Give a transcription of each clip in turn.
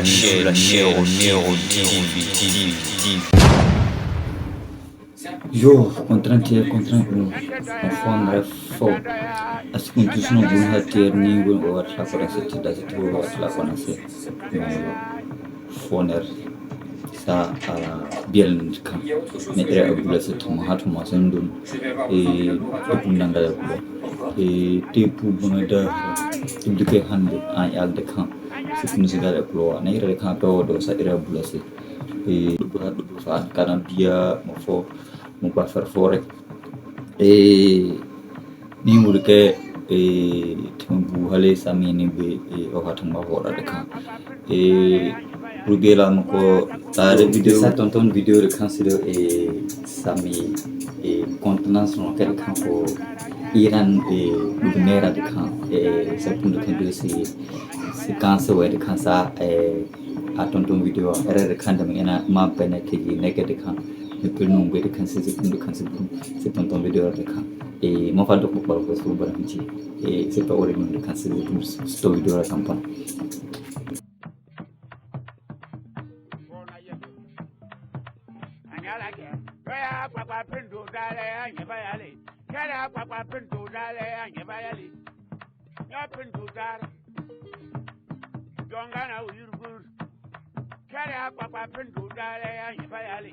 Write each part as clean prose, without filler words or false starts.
la chaîne Nero TV. Yo, contrainte a fondre fo. As condition bun hatir ni gun o atla para se tida se tu atla para se. Foner sa biel kan. Ne era abula se tuma hatuma sendun. Abundanga ya kulo. Tepu bunada ibduke hande ay al de kan. Se kun se da kulo. Ne era kan to do sa era abula se. Dubu fa kanan dia mo fo mo ba fer fore ni murke tumbu hale sami ni be o hatang ma hora de kan rugela mo ko tare video sa tonton video de kan sire sami contenance no kel kan ko iran gubernera de kan sa pun de kan de si kansa we de kan sa a tonton video era de kan de ina ma bene tigi negative kan ne penu be de kan se tonton video de kan mo fa do ko ko so baranti c'est pas ore de kan se sto video la kampan Jongana uyurgur kare akwa pindu dale anyebayali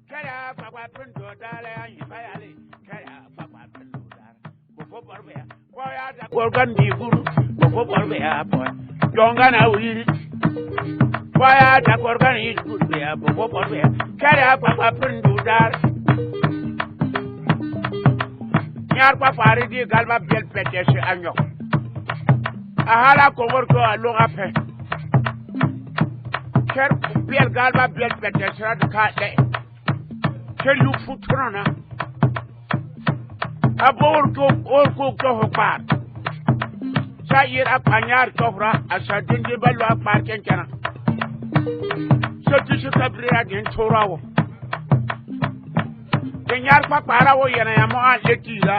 kare akwa pindu dale anyebayali kare akwa pindu dale bofo borbe koya da gorgan di guru bofo borbe boy jongana uyiri koya da gorgan di guru be bofo borbe kare akwa pindu dale nyar kwa fari di galba bel petesh anyo ahala kongor ko aloga pe ker biel galba biel petesra de ka de ker yu futrona abor ko hokbar sayir apanyar tofra asadin de balu apar kenkana sotu shukabria den torawo kenyar pa parawo yana yamo an letila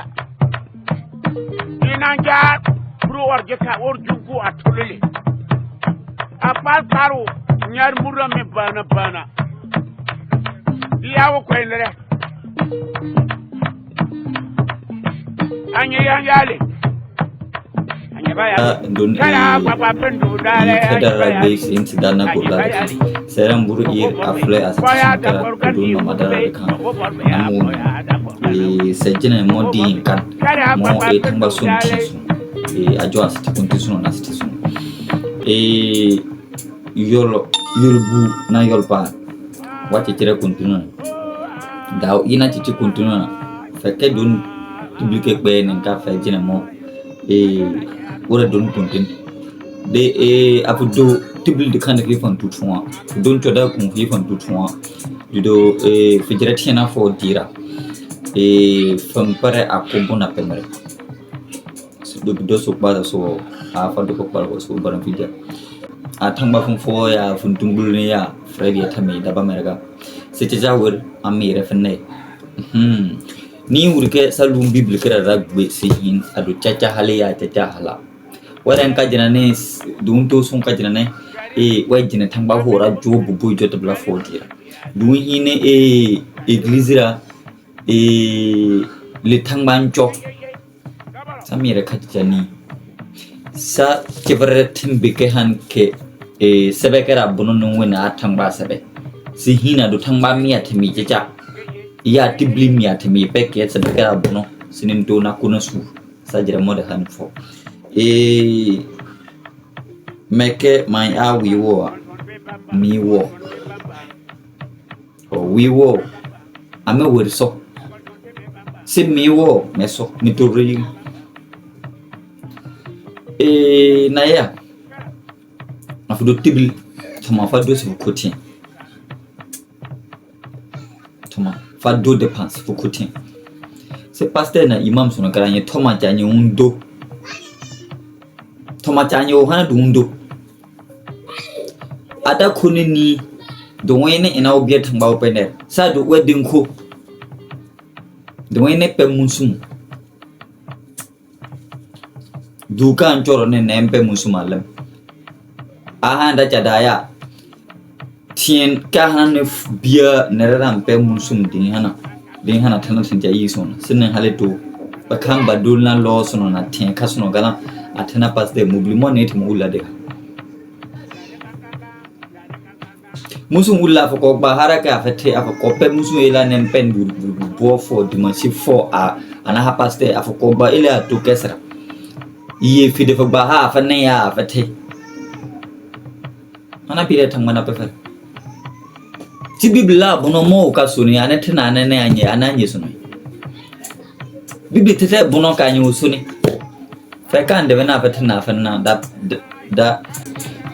inanja or jeka or junku atolele apal karo nyar murra me bana yawo ko enre anya yale anya baya don kala papa pendu dale kada be sin sidana ko la seram buru afle as don madara kan sejene modi kan mo tamba sunti ajo asiti condition na situation yolbu na yolpa wache tire continue daw ina titi continue feke don publique be nen ka fe jina mo wora don continue de apudo tibul de kan de fon tutwa don to da kun fi fon tutwa do fijira tiena fo dira fam pare akombo na pemere do so ba so a fa do ko ba so baran fidia a tamba fun fo ya fun tumbul ne ya fredi ya tami da ba merga se te jawur ami refne ni urke salum bible kara ragbe se hin adu chacha hale ya chacha hala waran ka jina ne dun to sun ka jina ne wai jina tamba hora jobu boy jota bla fo dira dun hine église ra le tangban chok samira khatjani sa kevretin bike han ke sebekera bunun wena thangba sabe si hina do thangba miya themi chacha ya tibli miya themi peke sebekera buno sinin to na kuna su sajira mode han fo meke my a we wo mi wo we wo ame wo so si mi wo meso mi to ri naya afudo tibil tama fado se fukotin tama fado dépense fukotin c'est pasteur na imam sono karanye toma janye undo toma janye o hana dundo ada kunini do wene ina obiya tamba opener sa do wedding ko do wene pe munsum duka anchoro ne nempe musumalam ahanda chadaya tien kahana bia neraram pe munsum din hana tana sinja yison sinen haleto bakam badulna lo sono na tien kasuno gala atena pas de mouvement net mula de musu mula foko bahara ka fete afoko pe musu ela nem pen bo for dimanche for a ana hapaste afoko ba ela to kesra iye fi de ba ha fa ne ya fete ana pire thangmana pe fa ti bibla bono mo ka suni ana tena ne anye ananye suni bibli tete bono ka nyu suni fa kan de na fete na fa na da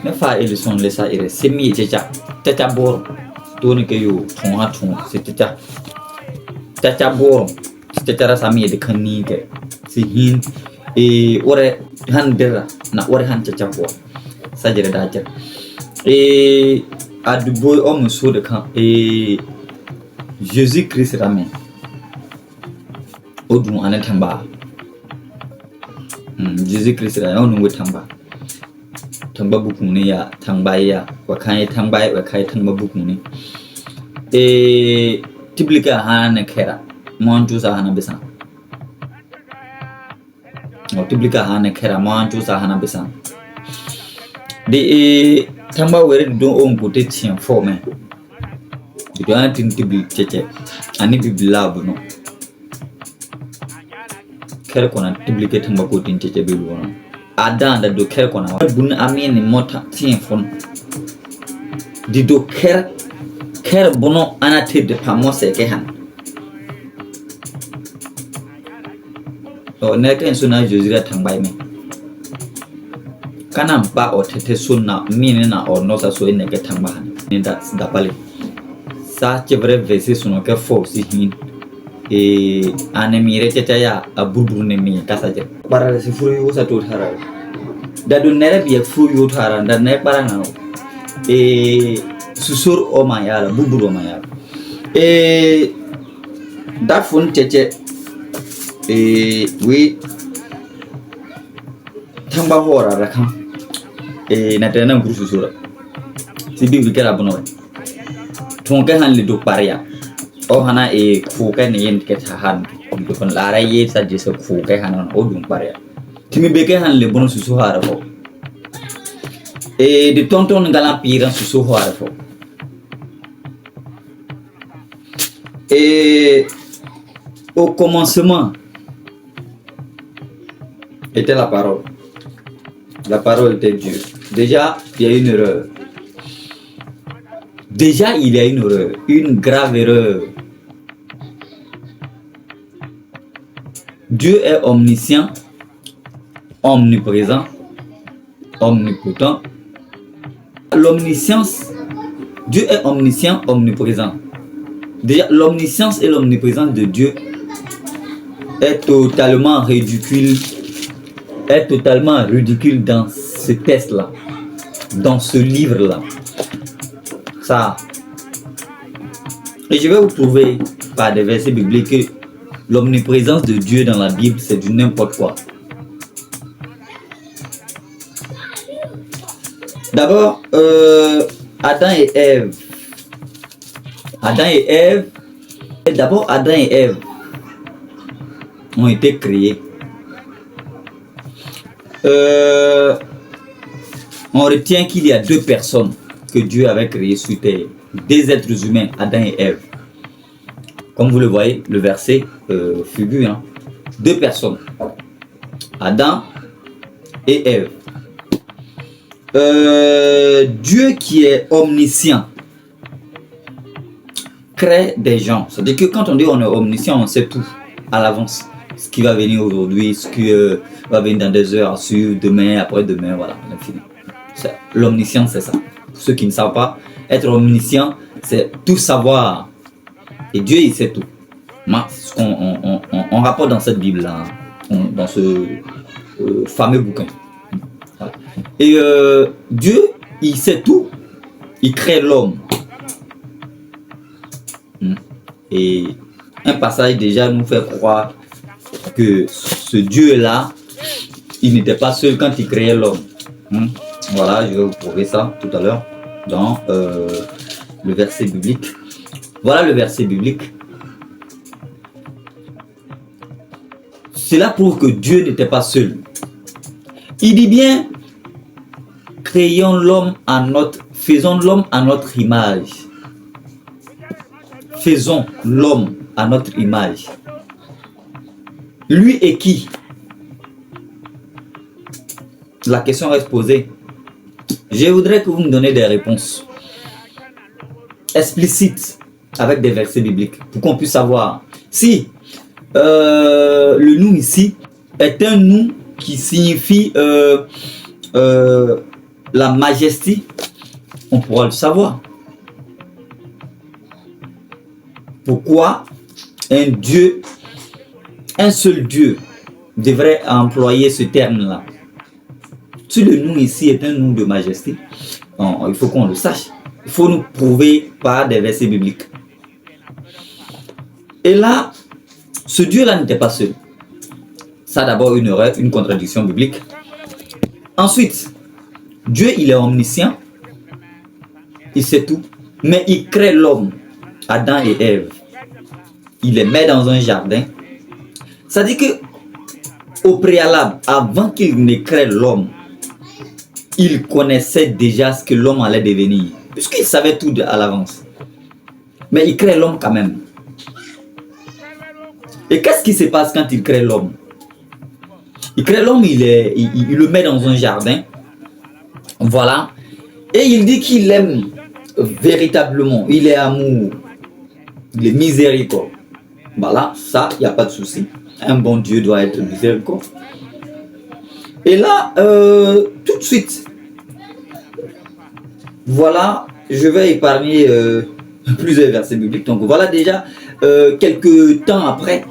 ne fa ils sont les ça ire semi chacha bor to ne ke yo thon c'est chacha bor chacha ra sami de khani ke si hin e ore han dera na ore han chacha bor sa jere da jar e adu boy o muso de kan e Jésus Christ ramen odun anatamba Jésus Christ ramen onu tamba tamba bukuni ya tambaya wakai tambai wakai tamba bukuni e tiblika hana kera monju sa hana besan o tiblika hana kera monju sa hana besan de tamba were don on kote tien for me de don tin tibli cheche ani bibla no kera kona tiblike tamba ko tin cheche bi wono Adam da do kera kona bun amini mota tien fon di do kera bono anate de pamose ke han o neken suna jozira tambai me kana ba o tete sunna mini na o no sa so ene ke tamba han ni da pale sa chevre vese suno ke fo si hin e anemire tete ya abuburu ne mi kasaje para si furu yo sa to thara da do nere bi fu yo thara da ne para ngano e susur o mayara buburu o mayara e da fun tete e we tamba hora rakam e na tena nguru susura si bi kera bono ton ke han lido paria o hana e fu ke ne yen ke tahan do kon lara ye sa je se fu ke han o dum paria timi be ke han le bono susu hara fo e de tonton ngala pira susu hara fo et au commencement était la parole. La parole était Dieu. Déjà, il y a une erreur. Déjà, il y a une erreur. Une grave erreur. Dieu est omniscient, omniprésent, omnipotent. L'omniscience, Dieu est omniscient, omniprésent. Déjà, l'omniscience et l'omniprésence de Dieu est totalement ridicule dans ce texte-là, dans ce livre-là. Ça. Et je vais vous prouver par des versets bibliques que l'omniprésence de Dieu dans la Bible, c'est du n'importe quoi. D'abord, Adam et Ève. D'abord, Adam et Ève ont été créés. On retient qu'il y a deux personnes que Dieu avait créées sur terre. Des êtres humains, Adam et Ève. Comme vous le voyez, le verset figure. Hein. Deux personnes. Adam et Ève. Dieu qui est omniscient crée des gens. C'est-à-dire que quand on dit on est omniscient, on sait tout à l'avance. Ce qui va venir aujourd'hui, ce qui va venir dans des heures, sur demain, après-demain, voilà, l'infini. L'omniscience, c'est ça. Pour ceux qui ne savent pas, être omniscient, c'est tout savoir. Et Dieu, il sait tout. Ce qu'on rapporte dans cette Bible-là, dans ce fameux bouquin. Voilà. Et Dieu, il sait tout. Il crée l'homme. Et un passage déjà nous fait croire que ce Dieu-là, il n'était pas seul quand il créait l'homme. Voilà, je vais vous prouver ça tout à l'heure dans le verset biblique. Voilà le verset biblique. Cela prouve que Dieu n'était pas seul. Il dit bien, créons l'homme faisons l'homme à notre image. Faisons l'homme à notre image. Lui et qui? La question reste posée. Je voudrais que vous me donniez des réponses explicites avec des versets bibliques pour qu'on puisse savoir si le nous ici est un nous qui signifie la majesté. On pourra le savoir. Pourquoi un seul Dieu devrait employer ce terme-là? Si le nous ici est un nous de majesté, il faut qu'on le sache. Il faut nous prouver par des versets bibliques. Et là, ce Dieu-là n'était pas seul. Ça d'abord une erreur, une contradiction biblique. Ensuite, Dieu, il est omniscient. Il sait tout. Mais il crée l'homme, Adam et Ève. Il les met dans un jardin. Ça dit que au préalable, avant qu'il ne crée l'homme, il connaissait déjà ce que l'homme allait devenir. Puisqu'il savait tout à l'avance. Mais il crée l'homme quand même. Et qu'est-ce qui se passe quand il crée l'homme? Il crée l'homme, il le met dans un jardin. Voilà. Et il dit qu'il aime véritablement. Il est amour. Il est miséricorde. Voilà, ça, il n'y a pas de souci. Un bon Dieu doit être miséricorde. Et là, tout de suite, voilà, je vais épargner plusieurs versets bibliques. Donc voilà déjà, quelques temps après,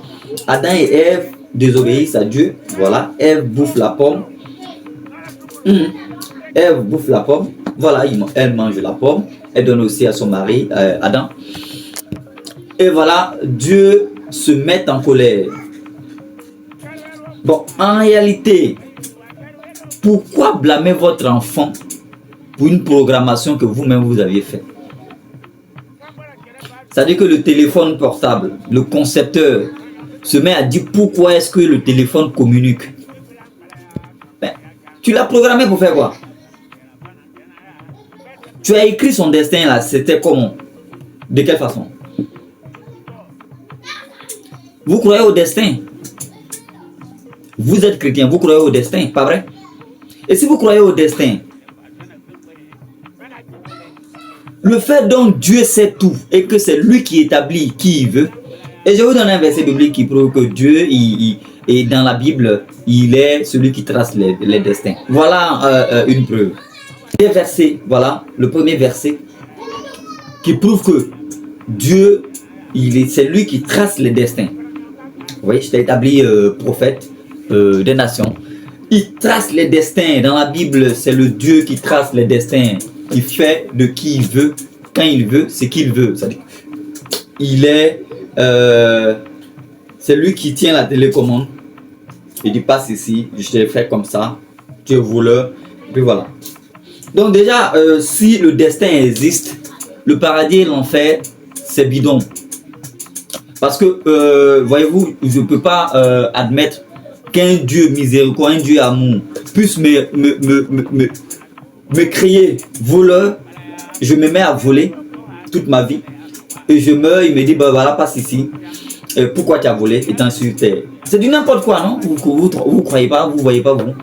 Adam et Ève désobéissent à Dieu. Voilà, Ève bouffe la pomme. Ève bouffe la pomme. Voilà, elle mange la pomme. Elle donne aussi à son mari, Adam. Et voilà, Dieu se met en colère. Bon, en réalité, pourquoi blâmer votre enfant pour une programmation que vous-même vous aviez faite? C'est-à-dire que le téléphone portable, le concepteur se met à dire pourquoi est-ce que le téléphone communique. Ben, tu l'as programmé pour faire quoi? Tu as écrit son destin là, c'était comment? De quelle façon? Vous croyez au destin? Vous êtes chrétien, vous croyez au destin, pas vrai? Et si vous croyez au destin, le fait dont Dieu sait tout et que c'est lui qui établit qui il veut, et je vais vous donner un verset biblique qui prouve que Dieu, et dans la Bible, il est celui qui trace les destins. Voilà une preuve. Des versets, voilà, le premier verset qui prouve que Dieu, c'est lui qui trace les destins. Vous voyez, je t'ai établi prophète des nations. Il trace les destins. Dans la Bible, c'est le Dieu qui trace les destins. Il fait de qui il veut, quand il veut, c'est qu'il veut. C'est-à-dire, c'est lui qui tient la télécommande. Il dit passe ici, je t'ai fait comme ça, tu es voleur, et puis voilà. Donc déjà, si le destin existe, le paradis et l'enfer, c'est bidon. Parce que, voyez-vous, je ne peux pas admettre qu'un Dieu miséricordieux, un Dieu amour, puisse me créer voleur. Je me mets à voler toute ma vie. Et je meurs, il me dit, bah voilà, passe ici. Pourquoi tu as volé étant sur terre? C'est du n'importe quoi, non? Vous croyez pas, vous voyez pas, vous?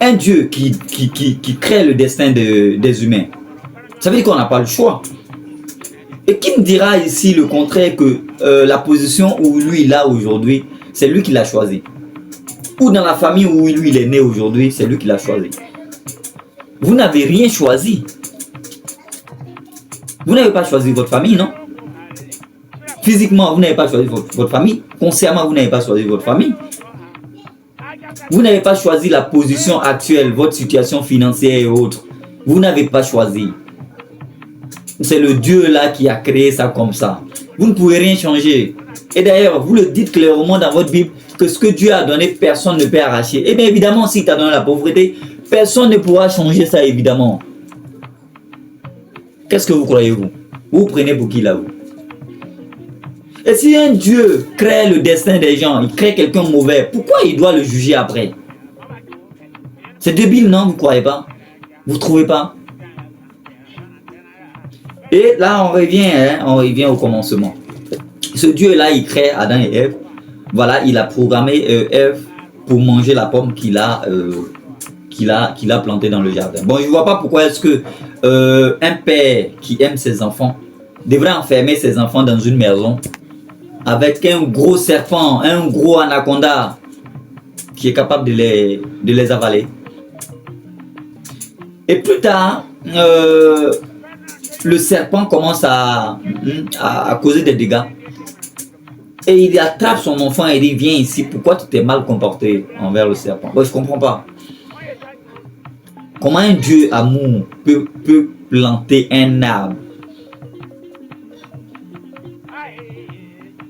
Un Dieu qui crée le destin des humains, ça veut dire qu'on n'a pas le choix. Et qui me dira ici le contraire que la position où lui il a aujourd'hui, c'est lui qui l'a choisi? Ou dans la famille où lui il est né aujourd'hui, c'est lui qui l'a choisi? Vous n'avez rien choisi. Vous n'avez pas choisi votre famille, non? Physiquement, vous n'avez pas choisi votre famille. Consciemment, vous n'avez pas choisi votre famille. Vous n'avez pas choisi la position actuelle, votre situation financière et autres. Vous n'avez pas choisi. C'est le Dieu là qui a créé ça comme ça. Vous ne pouvez rien changer. Et d'ailleurs, vous le dites clairement dans votre Bible que ce que Dieu a donné, personne ne peut arracher. Et bien évidemment, s'il t'a donné la pauvreté, Personne ne pourra changer ça, évidemment. Qu'est-ce que vous croyez, vous? Vous prenez pour qui, là, vous? Et si un Dieu crée le destin des gens, il crée quelqu'un mauvais, pourquoi il doit le juger après? C'est débile, non? Vous ne croyez pas? Vous ne trouvez pas? Et là, on revient au commencement. Ce Dieu-là, il crée Adam et Ève. Voilà, il a programmé Ève pour manger la pomme qu'il a plantée dans le jardin. Bon, je ne vois pas pourquoi est-ce que un père qui aime ses enfants devrait enfermer ses enfants dans une maison avec un gros serpent, un gros anaconda qui est capable de les avaler. Et plus tard, le serpent commence à causer des dégâts. Et il attrape son enfant et dit, viens ici, pourquoi tu t'es mal comporté envers le serpent? Bon, je ne comprends pas. Comment un Dieu amour peut planter un arbre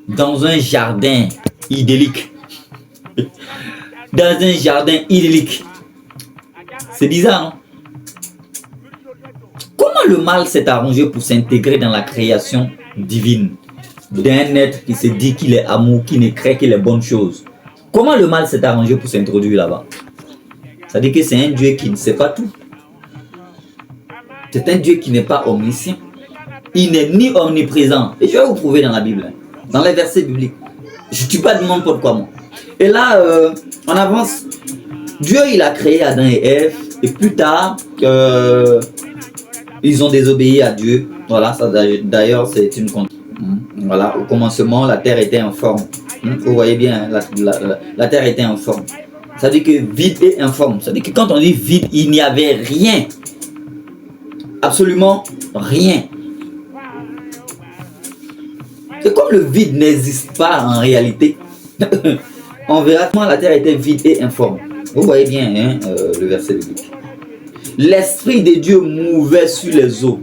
dans un jardin idyllique? Dans un jardin idyllique. C'est bizarre, non? Comment le mal s'est arrangé pour s'intégrer dans la création divine d'un être qui se dit qu'il est amour, qui ne crée que les bonnes choses? Comment le mal s'est arrangé pour s'introduire là-bas? Ça veut dire que c'est un Dieu qui ne sait pas tout. C'est un Dieu qui n'est pas omniscient. Il n'est ni omniprésent. Et je vais vous prouver dans la Bible, dans les versets bibliques. Je ne tue pas du monde pour quoi moi. Et là, on avance. Dieu, il a créé Adam et Ève. Et plus tard, ils ont désobéi à Dieu. Voilà, ça d'ailleurs, c'est une contre. Voilà, au commencement, la terre était informe. Vous voyez bien, la terre était informe. Ça veut dire que vide et informe. Ça veut dire que quand on dit vide, il n'y avait rien. Absolument rien. C'est comme le vide n'existe pas en réalité. On verra comment la terre était vide et informe. Vous voyez bien le verset biblique. L'Esprit de Dieu mouvait sur les eaux.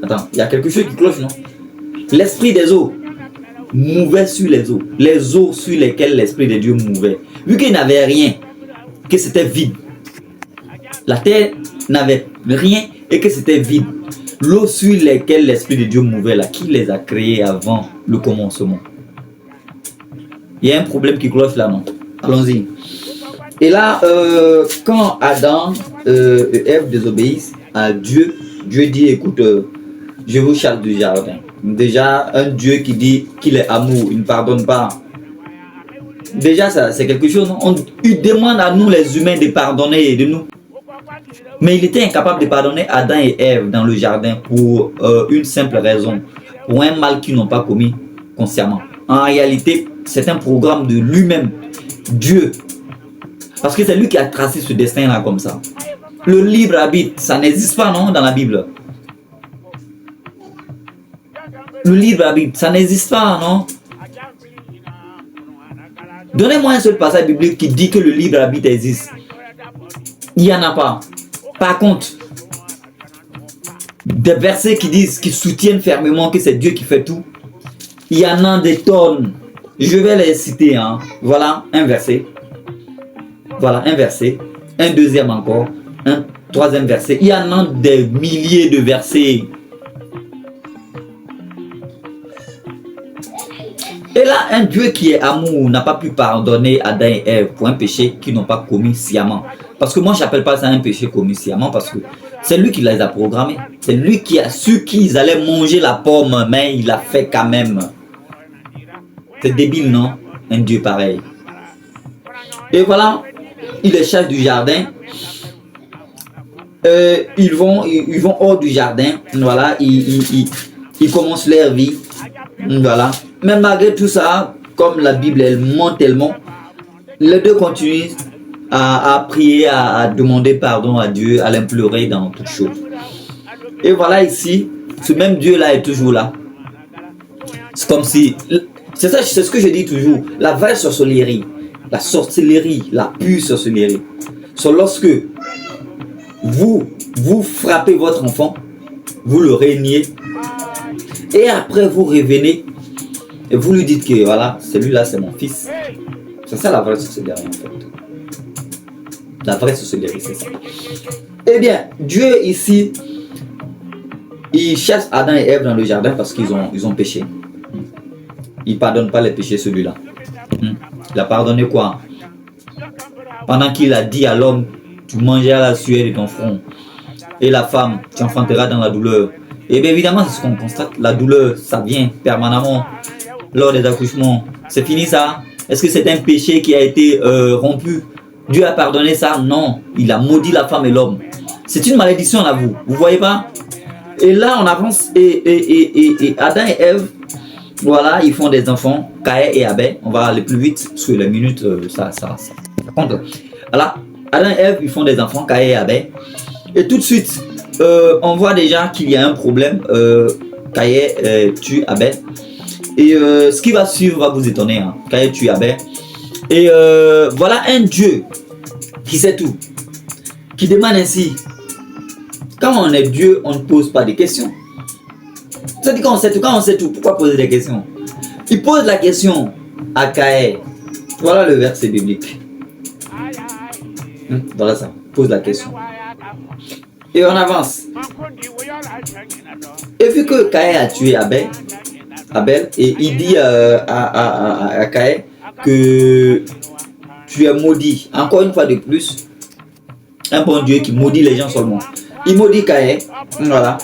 Attends, il y a quelque chose qui cloche, non? L'Esprit des eaux mouvait sur les eaux. Les eaux sur lesquelles l'Esprit de Dieu mouvait. Vu qu'il n'avait rien, que c'était vide. La terre n'avait rien et que c'était vide. L'eau sur lesquelles l'Esprit de Dieu mouvait, là, qui les a créés avant le commencement? Il y a un problème qui cloche là, non? Allons-y. Et là, quand Adam et Ève désobéissent à Dieu, Dieu dit, écoute, je vous chasse du jardin. Déjà, un Dieu qui dit qu'il est amour, il ne pardonne pas. Déjà, ça, c'est quelque chose. Il demande à nous, les humains, de pardonner de nous. Mais il était incapable de pardonner Adam et Ève dans le jardin pour une simple raison. Pour un mal qu'ils n'ont pas commis consciemment. En réalité, c'est un programme de lui-même, Dieu. Parce que c'est lui qui a tracé ce destin-là comme ça. Le libre arbitre, ça n'existe pas, non, dans la Bible. Le libre arbitre, ça n'existe pas, non? Donnez-moi un seul passage biblique qui dit que le libre arbitre existe. Il n'y en a pas. Par contre, des versets qui disent, qui soutiennent fermement que c'est Dieu qui fait tout, il y en a des tonnes. Je vais les citer. Voilà un verset. Voilà un verset. Un deuxième encore. Un troisième verset. Il y en a des milliers de versets. Et là, un Dieu qui est amour n'a pas pu pardonner Adam et Ève pour un péché qu'ils n'ont pas commis sciemment. Parce que moi, je n'appelle pas ça un péché commis sciemment parce que c'est lui qui les a programmés. C'est lui qui a su qu'ils allaient manger la pomme, mais il l'a fait quand même. C'est débile, non? Un Dieu pareil. Et voilà, il les chasse du jardin. Ils vont hors du jardin. Voilà, ils commencent leur vie. Voilà. Mais malgré tout ça, comme la Bible elle ment tellement, les deux continuent à prier, à demander pardon à Dieu, à l'implorer dans toutes choses. Et voilà ici, ce même Dieu-là est toujours là. C'est comme si, c'est ça, c'est ce que je dis toujours, la vraie sorcellerie, la pure sorcellerie, c'est lorsque vous frappez votre enfant, vous le régnez, et après vous revenez, et vous lui dites que voilà, celui-là c'est mon fils. C'est ça la vraie sorcellerie en fait. La vraie sorcellerie, c'est ça. Eh bien, Dieu ici, il cherche Adam et Ève dans le jardin parce qu'ils ont péché. Il ne pardonne pas les péchés, celui-là. Il a pardonné quoi? Pendant qu'il a dit à l'homme, tu mangeras la sueur de ton front. Et la femme, tu enfanteras dans la douleur. Et bien évidemment, c'est ce qu'on constate. La douleur, ça vient permanemment lors des accouchements. C'est fini ça? Est-ce que c'est un péché qui a été rompu? Dieu a pardonné ça? Non. Il a maudit la femme et l'homme. C'est une malédiction là, vous voyez pas? Et là, on avance. Et Adam et Ève, voilà, ils font des enfants, Caïn et Abel. On va aller plus vite, parce que les minutes, ça compte. Voilà, Adam et Ève, ils font des enfants, Caïn et Abel. Et tout de suite, on voit déjà qu'il y a un problème. Caïn tue Abel. Et ce qui va suivre va vous étonner. Hein. Caïn tue Abel. Et voilà un Dieu qui sait tout, qui demande ainsi. Quand on est Dieu, on ne pose pas de questions. C'est-à-dire quand on sait tout, pourquoi poser des questions? Il pose la question à Caïn. Voilà le verset biblique. Voilà ça. Pose la question. Et on avance. Et vu que Caïn a tué Abel, et il dit à Caïn que tu es maudit. Encore une fois de plus, un bon Dieu qui maudit les gens seulement. Il maudit Caïn, voilà,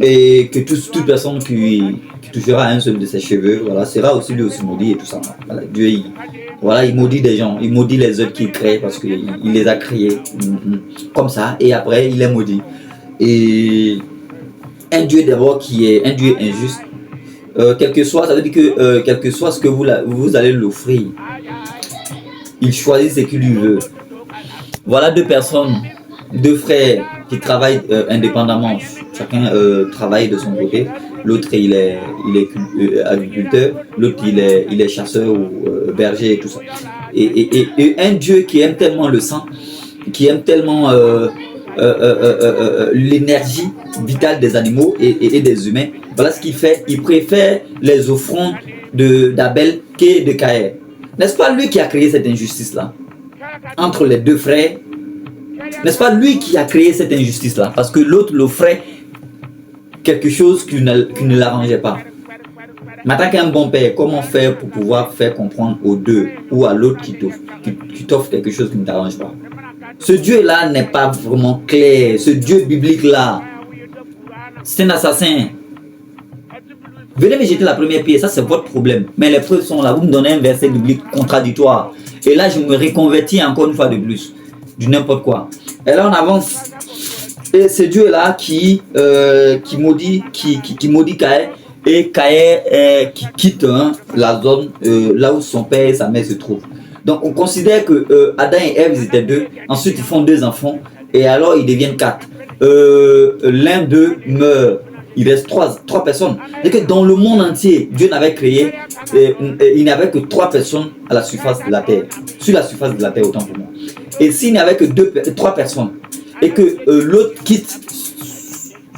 et que toute personne qui touchera un seul de ses cheveux, voilà, sera aussi lui aussi maudit et tout ça. Voilà, Dieu, il maudit des gens, il maudit les œuvres qu'il crée parce qu'il les a créés comme ça, et après il est maudit. Et un Dieu d'abord qui est un Dieu injuste, quel que soit, ça veut dire que quel que soit ce que vous allez l'offrir, il choisit ce qu'il lui veut. Voilà deux personnes, deux frères qui travaillent indépendamment. Chacun travaille de son côté. L'autre il est agriculteur, l'autre il est chasseur ou berger et tout ça. Et un Dieu qui aime tellement le sang, qui aime tellement l'énergie vitale des animaux et des humains. Voilà ce qu'il fait. Il préfère les offrandes d'Abel que de Caïn. N'est-ce pas lui qui a créé cette injustice-là entre les deux frères? N'est-ce pas lui qui a créé cette injustice-là? Parce que l'autre l'offrait quelque chose qui ne l'arrangeait pas. Mais en tant qu'un bon père, comment faire pour pouvoir faire comprendre aux deux ou à l'autre qui t'offre quelque chose qui ne t'arrange pas? Ce Dieu-là n'est pas vraiment clair. Ce Dieu biblique-là, c'est un assassin. Venez me jeter la première pierre, ça c'est votre problème. Mais les preuves sont là. Vous me donnez un verset biblique contradictoire. Et là, je me reconvertis encore une fois de plus. Du n'importe quoi. Et là, on avance. Et c'est Dieu-là qui maudit Caïn. Et Caïn qui quitte la zone là où son père et sa mère se trouvent. Donc, on considère que Adam et Ève, ils étaient deux. Ensuite, ils font deux enfants. Et alors, ils deviennent quatre. L'un d'eux meurt. Il reste trois personnes. Et que dans le monde entier, Dieu n'avait créé, il n'y avait que 3 personnes à la surface de la terre. Sur la surface de la terre, autant pour moi. Et s'il n'y avait que 3 personnes, et que l'autre quitte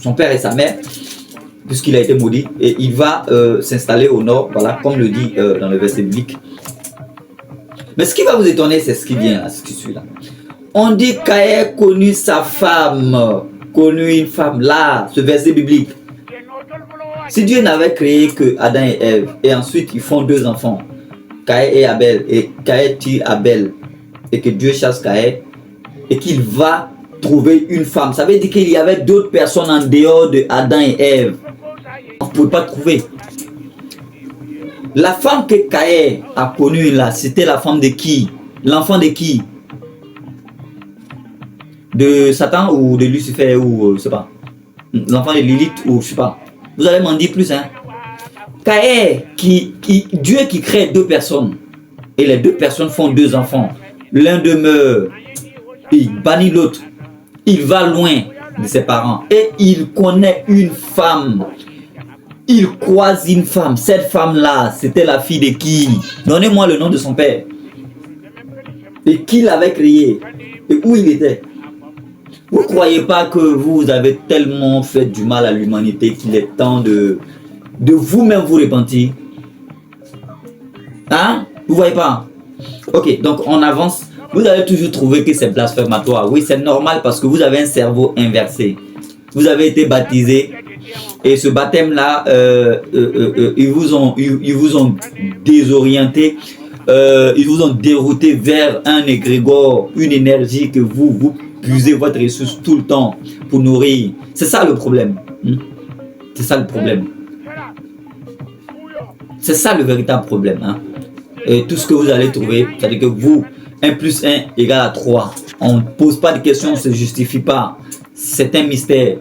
son père et sa mère, puisqu'il a été maudit, et il va s'installer au nord, voilà, comme le dit dans le verset biblique. Mais ce qui va vous étonner, c'est ce qui vient là, ce qui suit là. On dit Caïn connut sa femme, connut une femme là, ce verset biblique. Si Dieu n'avait créé que Adam et Ève, et ensuite ils font 2 enfants, Caïn et Abel, et Caïn tue Abel, et que Dieu chasse Caïn, et qu'il va trouver une femme, ça veut dire qu'il y avait d'autres personnes en dehors de Adam et Ève. On ne pouvait pas trouver. La femme que Caïn a connue là, c'était la femme de qui? L'enfant de qui? De Satan ou de Lucifer ou je sais pas. L'enfant de Lilith ou je sais pas. Vous allez m'en dire plus hein. Caïn, Dieu qui crée 2 personnes. Et les 2 personnes font 2 enfants. L'un d'eux meurt. Il bannit l'autre. Il va loin de ses parents. Et il connaît une femme. Il croise une femme. Cette femme-là, c'était la fille de qui? Donnez-moi le nom de son père. Et qui l'avait créé? Et où il était? Vous ne croyez pas que vous avez tellement fait du mal à l'humanité qu'il est temps de vous-même vous repentir? Hein? Vous ne voyez pas? Ok, donc on avance. vous allez toujours trouver que c'est blasphématoire. Oui, c'est normal parce que vous avez un cerveau inversé. Vous avez été baptisé et ce baptême-là, ils vous ont désorienté, ils vous ont dérouté vers un égrégore, une énergie que vous puisez votre ressource tout le temps pour nourrir. C'est ça le problème. C'est ça le problème. C'est ça le véritable problème. Et tout ce que vous allez trouver, c'est-à-dire que vous, 1 plus 1 égale à 3. On ne pose pas de questions, on ne se justifie pas. C'est un mystère.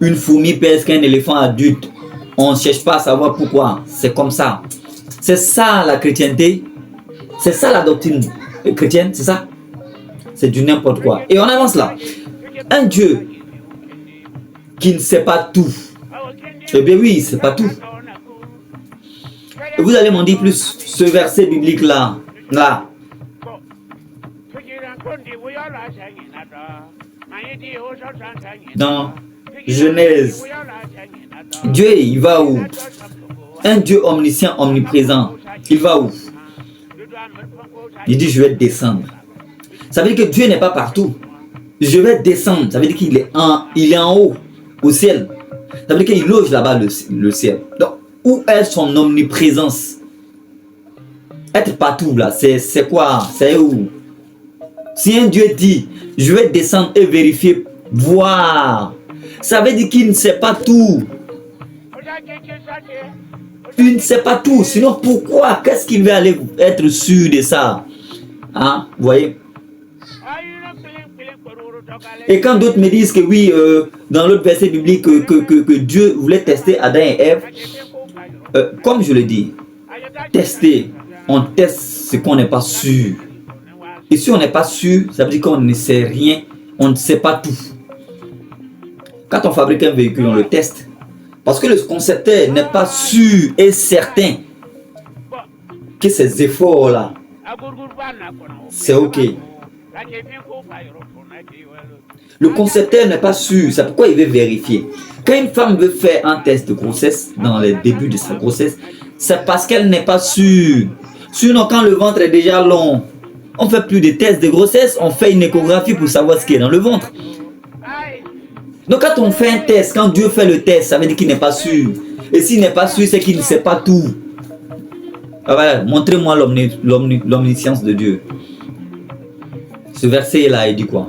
Une fourmi pèse qu'un éléphant adulte. On ne cherche pas à savoir pourquoi. C'est comme ça. C'est ça la chrétienté. C'est ça la doctrine chrétienne. C'est ça. C'est du n'importe quoi. Et on avance là. Un Dieu qui ne sait pas tout. Eh bien oui, il ne sait pas tout. Et vous allez m'en dire plus. Ce verset biblique là. Dans Genèse, Dieu, il va où? Un Dieu omniscient, omniprésent, il va où? Il dit, je vais descendre. Ça veut dire que Dieu n'est pas partout. Je vais descendre. Ça veut dire qu'il est en haut, au ciel. Ça veut dire qu'il loge là-bas le ciel. Donc, où est son omniprésence? Être partout là, c'est quoi? C'est où? Si un Dieu dit, je vais descendre et vérifier, voir, ça veut dire qu'il ne sait pas tout. Il ne sait pas tout. Sinon, pourquoi? Qu'est-ce qu'il va aller être sûr de ça? Hein? Vous voyez? Et quand d'autres me disent que oui, dans l'autre verset biblique, que Dieu voulait tester Adam et Ève, comme je le dis, tester, on teste ce qu'on n'est pas sûr. Et si on n'est pas sûr, ça veut dire qu'on ne sait rien, on ne sait pas tout. Quand on fabrique un véhicule, on le teste. Parce que le concepteur n'est pas sûr et certain que ces efforts-là, c'est OK. Le concepteur n'est pas sûr, c'est pourquoi il veut vérifier. Quand une femme veut faire un test de grossesse, dans les débuts de sa grossesse, c'est parce qu'elle n'est pas sûre. Sinon, quand le ventre est déjà long, on ne fait plus de tests de grossesse, on fait une échographie pour savoir ce qui est dans le ventre. Donc quand on fait un test, quand Dieu fait le test, ça veut dire qu'il n'est pas sûr. Et s'il n'est pas sûr, c'est qu'il ne sait pas tout. Ah voilà, montrez-moi l'omniscience de Dieu. Ce verset-là, il dit quoi?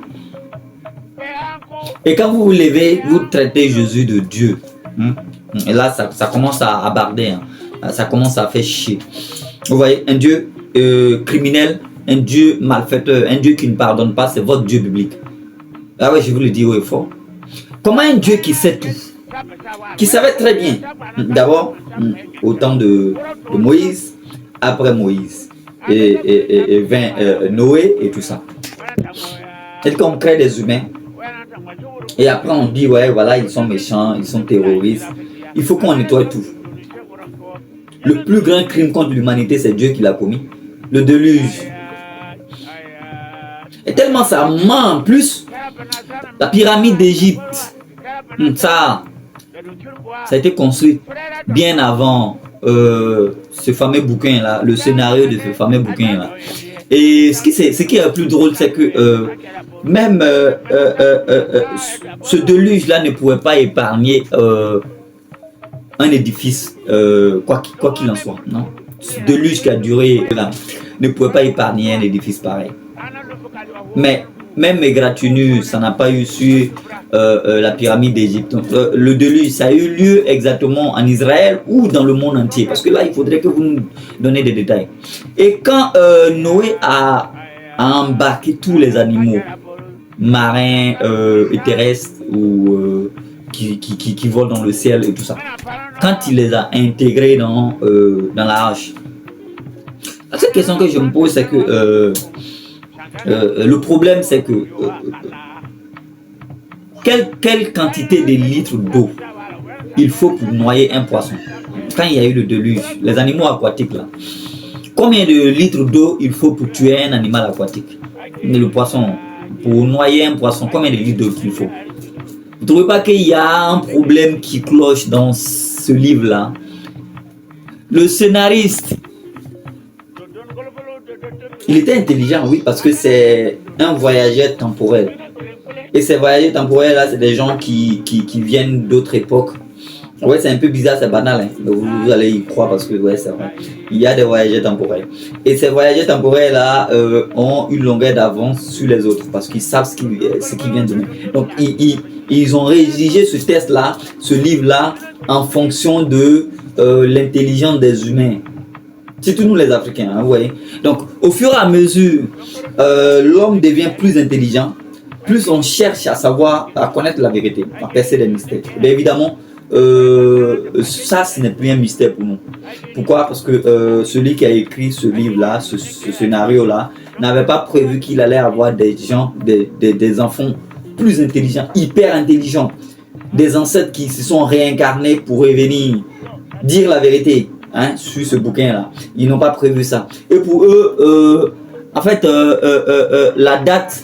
Et quand vous vous levez, vous traitez Jésus de Dieu. Et là, ça commence à aborder. Ça commence à faire chier. Vous voyez, un Dieu criminel, un Dieu malfaiteur, un Dieu qui ne pardonne pas, c'est votre Dieu biblique. Ah ouais, je vous le dis haut et fort. Comment un Dieu qui sait tout, qui savait très bien, d'abord au temps de Moïse, après Moïse, et Noé et tout ça. C'est qu'on crée des humains, et après on dit, ouais, voilà, ils sont méchants, ils sont terroristes. Il faut qu'on nettoie tout. Le plus grand crime contre l'humanité, c'est Dieu qui l'a commis. Le déluge. Et tellement ça ment en plus, la pyramide d'Égypte, ça a été construit bien avant ce fameux bouquin là, le scénario de ce fameux bouquin là. Et ce qui est le plus drôle, c'est que même ce déluge là ne pouvait pas épargner un édifice, quoi qu'il en soit. Non? Ce déluge qui a duré là ne pouvait pas épargner un édifice pareil. Mais même Égratignure, ça n'a pas eu sur la pyramide d'Égypte. Le déluge, ça a eu lieu exactement en Israël ou dans le monde entier. Parce que là, il faudrait que vous nous donniez des détails. Et quand Noé a embarqué tous les animaux marins et terrestres ou qui volent dans le ciel et tout ça, quand il les a intégrés dans la arche, la seule question que je me pose, c'est que le problème, c'est que quelle quantité de litres d'eau il faut pour noyer un poisson? Quand il y a eu le déluge, les animaux aquatiques là, combien de litres d'eau il faut pour tuer un animal aquatique? Le poisson, pour noyer un poisson, combien de litres d'eau il faut? Vous ne trouvez pas qu'il y a un problème qui cloche dans ce livre là? Le scénariste Il était intelligent, oui, parce que c'est un voyageur temporel. Et ces voyageurs temporels là, c'est des gens qui viennent d'autres époques. Ouais, c'est un peu bizarre, c'est banal, hein. Vous allez y croire parce que ouais, c'est vrai. Il y a des voyageurs temporels. Et ces voyageurs temporels là ont une longueur d'avance sur les autres parce qu'ils savent ce qui vient demain. Donc ils ont rédigé ce test là, ce livre là, en fonction de l'intelligence des humains. Surtout nous les Africains, hein, vous voyez. Donc au fur et à mesure, l'homme devient plus intelligent, plus on cherche à savoir, à connaître la vérité, à percer les mystères. Bien évidemment, ça, ce n'est plus un mystère pour nous. Pourquoi? Parce que celui qui a écrit ce livre-là, ce scénario-là, n'avait pas prévu qu'il allait avoir des gens, des enfants plus intelligents, hyper intelligents, des ancêtres qui se sont réincarnés pour revenir dire la vérité, hein, sur ce bouquin-là. Ils n'ont pas prévu ça. Et pour eux, en fait, la date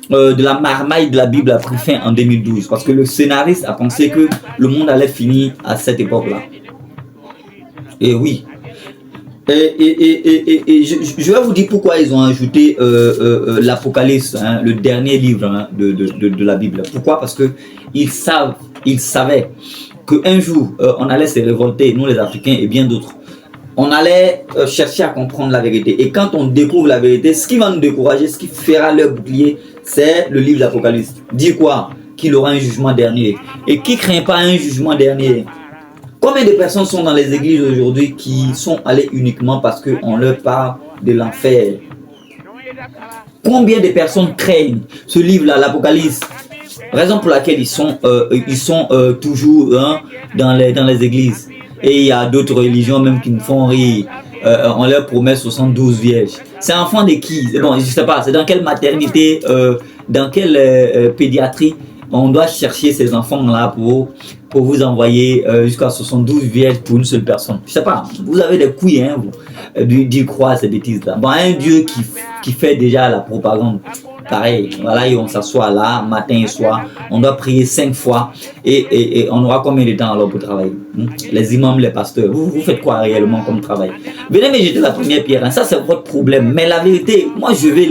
de la marmaille de la Bible a pris fin en 2012 parce que le scénariste a pensé que le monde allait finir à cette époque-là. Et oui. Et je vais vous dire pourquoi ils ont ajouté l'Apocalypse, hein, le dernier livre, hein, de la Bible. Pourquoi? Parce que ils savaient qu'un jour, on allait se révolter, nous les Africains et bien d'autres. On allait chercher à comprendre la vérité. Et quand on découvre la vérité, ce qui va nous décourager, ce qui fera leur bouclier, c'est le livre d'Apocalypse. Dit quoi? Qu'il aura un jugement dernier. Et qui craint pas un jugement dernier? Combien de personnes sont dans les églises aujourd'hui qui sont allées uniquement parce qu'on leur parle de l'enfer? Combien de personnes craignent ce livre-là, l'Apocalypse? Raison pour laquelle ils sont toujours, hein, dans les églises. Et il y a d'autres religions même qui nous font rire. On leur promet 72 vierges. C'est enfant de qui? Bon, je sais pas, c'est dans quelle maternité, dans quelle pédiatrie on doit chercher ces enfants-là pour vous envoyer jusqu'à 72 vierges pour une seule personne. Je sais pas, vous avez des couilles, hein, d'y croire à ces bêtises-là. Bon, un Dieu qui fait déjà la propagande. Pareil, voilà, et on s'assoit là, matin et soir, on doit prier 5 fois et on aura combien de temps alors pour travailler? Les imams, les pasteurs, vous faites quoi réellement comme travail? Venez me jeter la première pierre, hein, ça c'est votre problème. Mais la vérité, moi je vais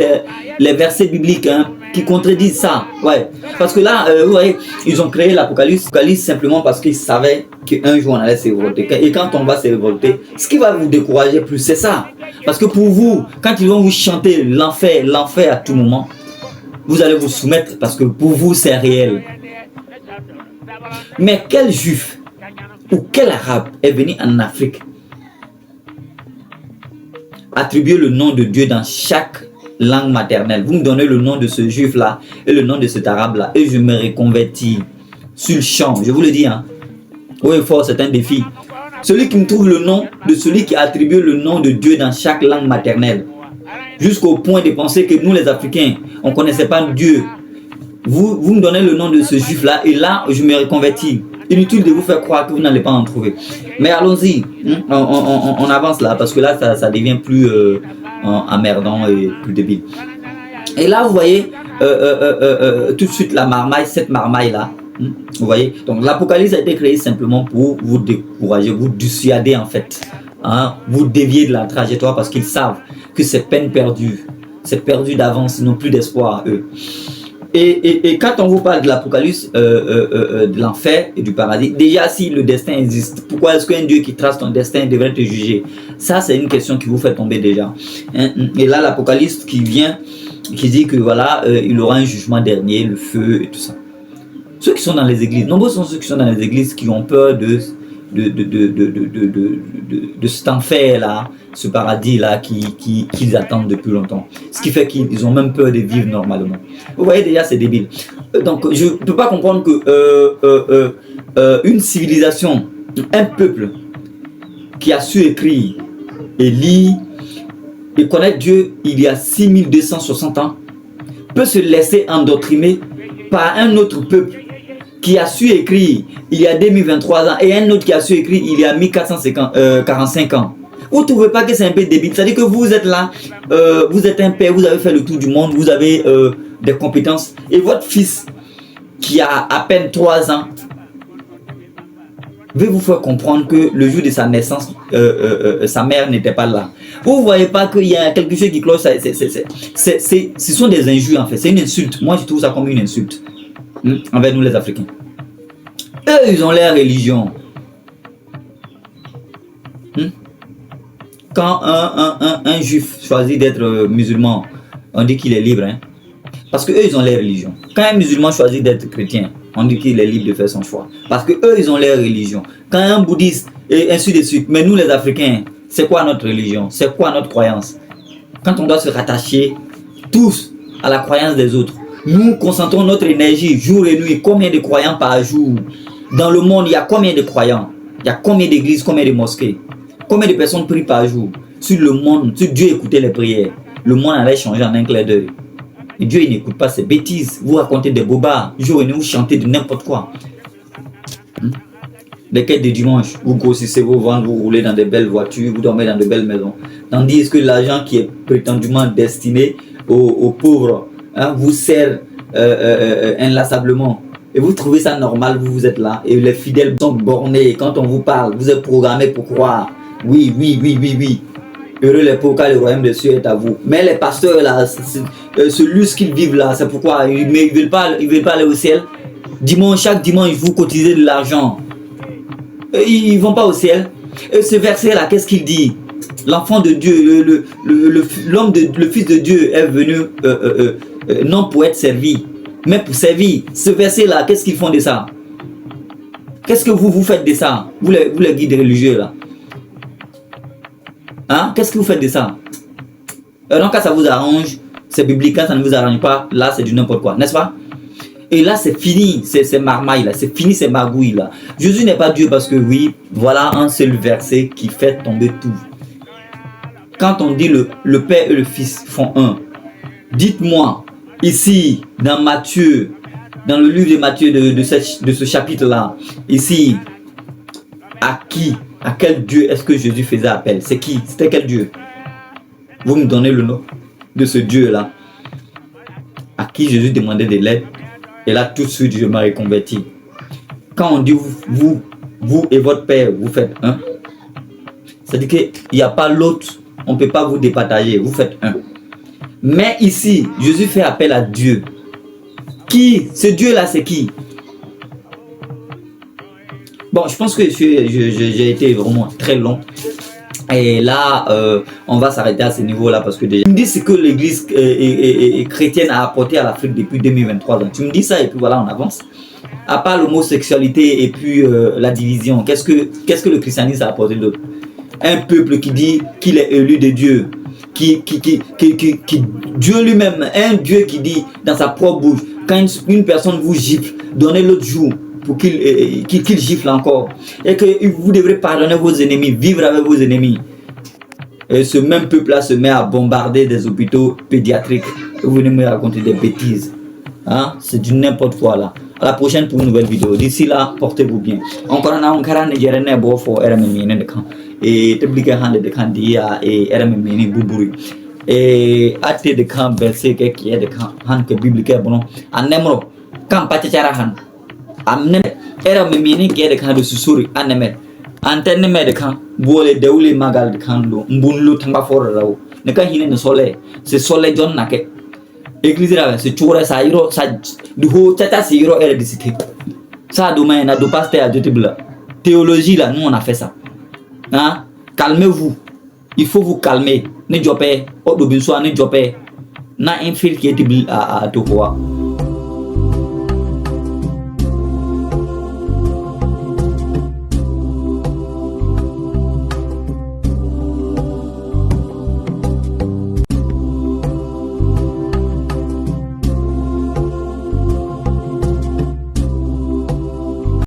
les versets bibliques, hein, qui contredisent ça. Ouais, parce que là, vous voyez, ils ont créé l'Apocalypse simplement parce qu'ils savaient qu'un jour on allait se révolter. Et quand on va se révolter, ce qui va vous décourager plus, c'est ça. Parce que pour vous, quand ils vont vous chanter l'enfer à tout moment, vous allez vous soumettre parce que pour vous c'est réel. Mais quel juif ou quel arabe est venu en Afrique attribuer le nom de Dieu dans chaque langue maternelle? Vous me donnez le nom de ce juif là et le nom de cet arabe là et je me reconvertis sur le champ. Je vous le dis, hein. Oui, fort, c'est un défi. Celui qui me trouve le nom de celui qui a attribué le nom de Dieu dans chaque langue maternelle, jusqu'au point de penser que nous les Africains, on ne connaissait pas Dieu. Vous me donnez le nom de ce juif-là et là, je me reconvertis. Inutile de vous faire croire que vous n'allez pas en trouver. Mais allons-y, on avance là, parce que là, ça devient plus emmerdant et plus débile. Et là, vous voyez, tout de suite, la marmaille, cette marmaille-là, vous voyez, donc l'Apocalypse a été créé simplement pour vous décourager, vous dissuader en fait, hein, vous dévier de la trajectoire parce qu'ils savent que c'est peine perdue, c'est perdu d'avance, ils n'ont plus d'espoir eux. Et quand on vous parle de l'Apocalypse, de l'enfer et du paradis, déjà si le destin existe, pourquoi est-ce qu'un Dieu qui trace ton destin devrait te juger? Ça c'est une question qui vous fait tomber déjà. Et là l'Apocalypse qui vient, qui dit que voilà, il aura un jugement dernier, le feu et tout ça. Ceux qui sont dans les églises, nombreux sont ceux qui sont dans les églises qui ont peur de cet enfer-là, ce paradis-là qu'ils attendent depuis longtemps. Ce qui fait qu'ils ont même peur de vivre normalement. Vous voyez déjà, c'est débile. Donc, je ne peux pas comprendre que une civilisation, un peuple qui a su écrire et lire et connaître Dieu il y a 6260 ans peut se laisser endoctriner par un autre peuple qui a su écrire il y a 2023 ans et un autre qui a su écrire il y a 1445 ans. Vous ne trouvez pas que c'est un peu débile? C'est-à-dire que vous êtes là, vous êtes un père, vous avez fait le tour du monde, vous avez des compétences et votre fils qui a à peine 3 ans veut vous faire comprendre que le jour de sa naissance, sa mère n'était pas là. Vous voyez pas qu'il y a quelque chose qui cloche. Ce sont des injures en fait. C'est une insulte. Moi, je trouve ça comme une insulte envers nous les Africains. Eux, ils ont leur religion. Quand un juif choisit d'être musulman, on dit qu'il est libre. Parce que eux, ils ont leur religion. Quand un musulman choisit d'être chrétien, on dit qu'il est libre de faire son choix. Parce que eux, ils ont leur religion. Quand un bouddhiste, et ainsi de suite. Mais nous, les Africains, c'est quoi notre religion? C'est quoi notre croyance? Quand on doit se rattacher tous à la croyance des autres, nous concentrons notre énergie jour et nuit. Combien de croyants par jour? Dans le monde, il y a combien de croyants? Il y a combien d'églises, combien de mosquées? Combien de personnes prient par jour? Sur le monde, si Dieu écoutait les prières, le monde allait changer en un clair d'œil. Et Dieu, il n'écoute pas ces bêtises. Vous racontez des bobards. Jour et nuit, vous chantez de n'importe quoi. Les quêtes de dimanche, vous grossissez vos ventres, vous roulez dans de belles voitures, vous dormez dans de belles maisons. Tandis que l'argent qui est prétendument destiné aux pauvres vous sert inlassablement. Et vous trouvez ça normal, vous êtes là. Et les fidèles sont bornés. Quand on vous parle, vous êtes programmés pour croire. Oui. Heureux les pauvres, car le royaume des cieux est à vous. Mais les pasteurs là, ce luxe qu'ils vivent là, c'est pourquoi ils ne veulent pas aller au ciel. Chaque dimanche, vous cotisez de l'argent. Ils ne vont pas au ciel. Et ce verset là, qu'est-ce qu'il dit? L'enfant de Dieu, le fils de Dieu est venu non pour être servi, mais pour servir. Ce verset là, qu'est-ce qu'ils font de ça? Qu'est-ce que vous faites de ça? Vous les guides religieux là. Qu'est-ce que vous faites de ça? Donc quand ça vous arrange, c'est biblique. Quand ça ne vous arrange pas, là c'est du n'importe quoi, n'est-ce pas? Et là c'est fini, c'est marmaille là, c'est fini ces magouilles là. Jésus n'est pas Dieu parce que oui, voilà un seul verset qui fait tomber tout. Quand on dit le Père et le Fils font un, dites-moi ici dans Matthieu, dans le livre de Matthieu de ce chapitre là, ici, à quel Dieu est-ce que Jésus faisait appel? C'est qui? C'était quel Dieu? Vous me donnez le nom de ce Dieu là, à qui Jésus demandait de l'aide. Et là tout de suite je m'ai reconverti. Quand on dit vous et votre Père vous faites un, c'est-à-dire qu'il n'y a pas l'autre. On ne peut pas vous départager, vous faites un. Mais ici, Jésus fait appel à Dieu. Qui? Ce Dieu-là, c'est qui? Bon, je pense que j'ai été vraiment très long. Et là, on va s'arrêter à ce niveau-là parce que déjà, tu me dis ce que l'Église chrétienne a apporté à l'Afrique depuis 2023 ans. Tu me dis ça et puis voilà, on avance. À part l'homosexualité et puis la division, qu'est-ce que le christianisme a apporté d'autre? Un peuple qui dit qu'il est élu de Dieu, qui Dieu lui-même, un Dieu qui dit dans sa propre bouche, quand une personne vous gifle, donnez l'autre jour pour qu'il gifle encore. Et que vous devrez pardonner vos ennemis, vivre avec vos ennemis. Et ce même peuple-là se met à bombarder des hôpitaux pédiatriques. Et vous venez me raconter des bêtises. C'est du n'importe quoi là. À la prochaine pour une nouvelle vidéo. D'ici là, portez-vous bien. Encore un an, et publier hande de candia et RMMini Buburi. Et ate de camp verset qui est de camp han que biblique bon. Anemro, camp patacharahan. Amne RMMini qui est de camp de susuri anemet. Antenne me de camp, boole deuli magal de camp, mbunlu tamba for raw. Ne kan hine no soleil. C'est soleil John nake. Église là, c'est chora sa iro sa du ho tata siro er de cité. Ça domaine na do pasteur à Dieu. Théologie là, nous on a fait ça. Calmez-vous. Il faut vous calmer. Ne jopé, au dobinso ne jopé. Na infil qui est à Tokoa.